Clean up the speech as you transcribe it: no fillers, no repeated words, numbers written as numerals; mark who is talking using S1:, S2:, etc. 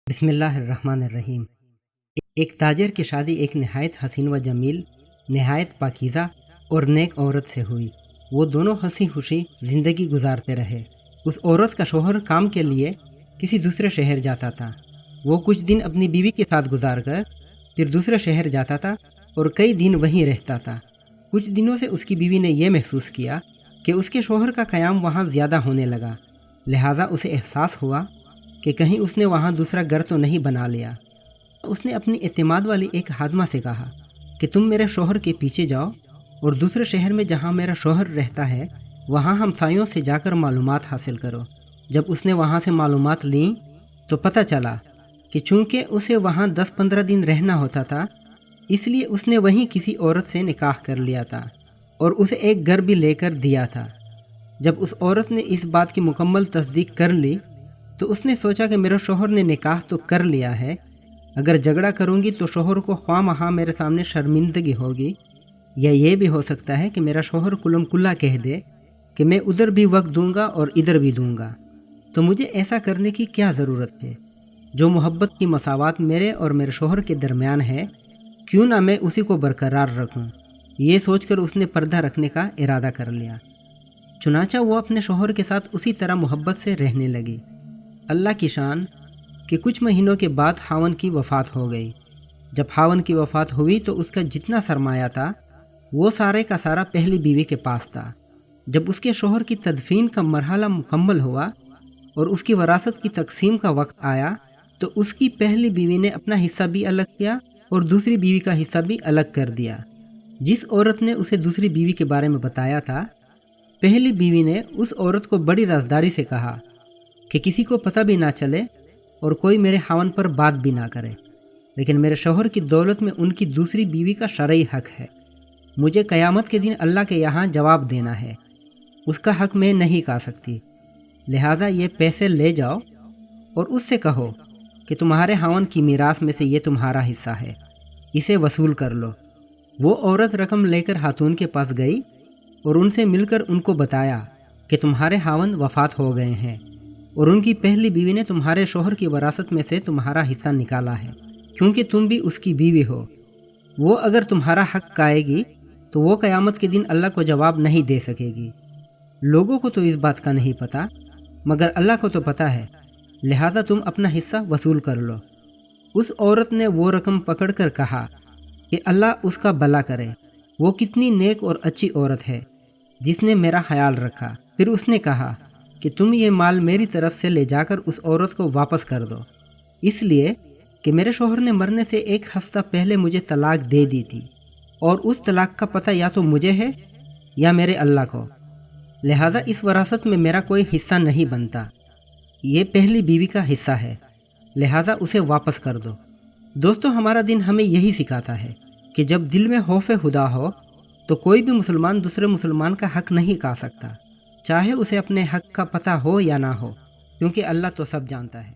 S1: بسم اللہ الرحمن الرحیم۔ ایک تاجر کی شادی ایک نہایت حسین و جمیل، نہایت پاکیزہ اور نیک عورت سے ہوئی۔ وہ دونوں ہنسی خوشی زندگی گزارتے رہے۔ اس عورت کا شوہر کام کے لیے کسی دوسرے شہر جاتا تھا۔ وہ کچھ دن اپنی بیوی کے ساتھ گزار کر پھر دوسرے شہر جاتا تھا اور کئی دن وہیں رہتا تھا۔ کچھ دنوں سے اس کی بیوی نے یہ محسوس کیا کہ اس کے شوہر کا قیام وہاں زیادہ ہونے لگا، لہٰذا اسے احساس ہوا کہ کہیں اس نے وہاں دوسرا گھر تو نہیں بنا لیا۔ اس نے اپنی اعتماد والی ایک خادمہ سے کہا کہ تم میرے شوہر کے پیچھے جاؤ اور دوسرے شہر میں جہاں میرا شوہر رہتا ہے وہاں ہمسایوں سے جا کر معلومات حاصل کرو۔ جب اس نے وہاں سے معلومات لیں تو پتہ چلا کہ چونکہ اسے وہاں 10-15 دن رہنا ہوتا تھا، اس لیے اس نے وہیں کسی عورت سے نکاح کر لیا تھا اور اسے ایک گھر بھی لے کر دیا تھا۔ جب اس عورت نے اس بات کی مکمل تصدیق کر لی تو اس نے سوچا کہ میرے شوہر نے نکاح تو کر لیا ہے، اگر جھگڑا کروں گی تو شوہر کو خواہ مخواہ میرے سامنے شرمندگی ہوگی، یا یہ بھی ہو سکتا ہے کہ میرا شوہر کلم کلا کہہ دے کہ میں ادھر بھی وقت دوں گا اور ادھر بھی دوں گا۔ تو مجھے ایسا کرنے کی کیا ضرورت ہے؟ جو محبت کی مساوات میرے اور میرے شوہر کے درمیان ہے، کیوں نہ میں اسی کو برقرار رکھوں؟ یہ سوچ کر اس نے پردہ رکھنے کا ارادہ کر لیا۔ چنانچہ وہ اپنے شوہر کے ساتھ اسی طرح محبت سے رہنے لگی۔ اللہ کی شان کہ کچھ مہینوں کے بعد خاوند کی وفات ہو گئی۔ جب خاوند کی وفات ہوئی تو اس کا جتنا سرمایہ تھا وہ سارے کا سارا پہلی بیوی کے پاس تھا۔ جب اس کے شوہر کی تدفین کا مرحلہ مکمل ہوا اور اس کی وراثت کی تقسیم کا وقت آیا تو اس کی پہلی بیوی نے اپنا حصہ بھی الگ کیا اور دوسری بیوی کا حصہ بھی الگ کر دیا۔ جس عورت نے اسے دوسری بیوی کے بارے میں بتایا تھا، پہلی بیوی نے اس عورت کو بڑی رازداری سے کہا کہ کسی کو پتہ بھی نہ چلے اور کوئی میرے خاوند پر بات بھی نہ کرے، لیکن میرے شوہر کی دولت میں ان کی دوسری بیوی کا شرعی حق ہے۔ مجھے قیامت کے دن اللہ کے یہاں جواب دینا ہے، اس کا حق میں نہیں کھا سکتی، لہٰذا یہ پیسے لے جاؤ اور اس سے کہو کہ تمہارے خاوند کی میراث میں سے یہ تمہارا حصہ ہے، اسے وصول کر لو۔ وہ عورت رقم لے کر خاتون کے پاس گئی اور ان سے مل کر ان کو بتایا کہ تمہارے خاوند وفات ہو گئے ہیں اور ان کی پہلی بیوی نے تمہارے شوہر کی وراثت میں سے تمہارا حصہ نکالا ہے، کیونکہ تم بھی اس کی بیوی ہو۔ وہ اگر تمہارا حق کھائے گی تو وہ قیامت کے دن اللہ کو جواب نہیں دے سکے گی۔ لوگوں کو تو اس بات کا نہیں پتہ، مگر اللہ کو تو پتہ ہے، لہذا تم اپنا حصہ وصول کر لو۔ اس عورت نے وہ رقم پکڑ کر کہا کہ اللہ اس کا بھلا کرے، وہ کتنی نیک اور اچھی عورت ہے جس نے میرا خیال رکھا۔ پھر اس نے کہا کہ تم یہ مال میری طرف سے لے جا کر اس عورت کو واپس کر دو، اس لیے کہ میرے شوہر نے مرنے سے 1 ہفتہ پہلے مجھے طلاق دے دی تھی اور اس طلاق کا پتہ یا تو مجھے ہے یا میرے اللہ کو، لہٰذا اس وراثت میں میرا کوئی حصہ نہیں بنتا، یہ پہلی بیوی کا حصہ ہے، لہٰذا اسے واپس کر دو۔ دوستو، ہمارا دین ہمیں یہی سکھاتا ہے کہ جب دل میں خوف خدا ہو تو کوئی بھی مسلمان دوسرے مسلمان کا حق نہیں کھا سکتا، چاہے اسے اپنے حق کا پتہ ہو یا نہ ہو، کیونکہ اللہ تو سب جانتا ہے۔